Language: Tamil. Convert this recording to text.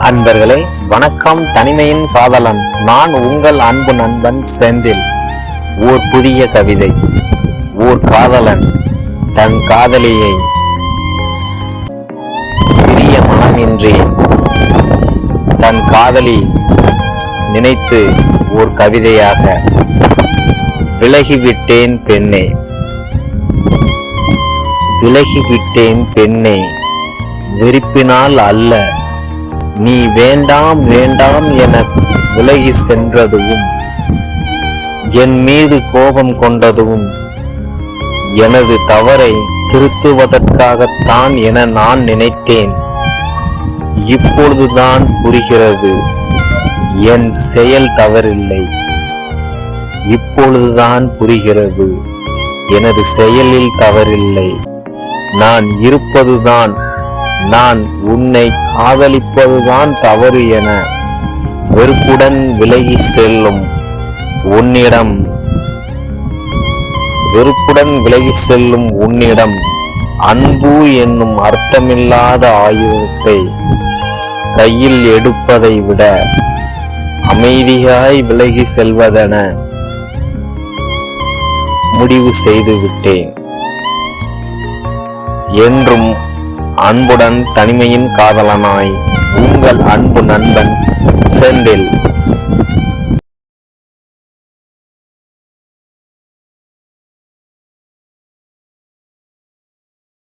அன்பர்களே வணக்கம். தனிமையின் காதலன் நான் உங்கள் அன்பு நண்பன் செந்தில். ஓர் புதிய கவிதை. ஓர் காதலன் தன் காதலியை பிரிய மனமின்றி தன் காதலி நினைத்து ஓர் கவிதையாக. விலகிவிட்டேன் பெண்ணே, விலகிவிட்டேன் பெண்ணே, வெறுப்பினால் அல்ல, நீ வேண்டாம் வேண்டாம் என விலகி சென்றதுவும் என் மீது கோபம் கொண்டதும் எனது தவறை திருத்துவதற்காகத்தான் என நான் நினைத்தேன். இப்பொழுதுதான் புரிகிறது என் செயல் தவறில்லை. இப்பொழுதுதான் புரிகிறது எனது செயலில் தவறில்லை. நான் இருப்பதுதான், நான் உன்னை காதலிப்பதுதான் தவறு என வெறுப்புடன் விலகி செல்லும் உன்னிடம் அன்பு என்னும் அர்த்தமில்லாத ஆயுதத்தை கையில் எடுப்பதை விட அமைதியாய் விலகி செல்வதென முடிவு செய்துவிட்டேன். என்றும் அன்புடன் தனிமையின் காதலனாய் உங்கள் அன்பு நண்பன் செந்தில்.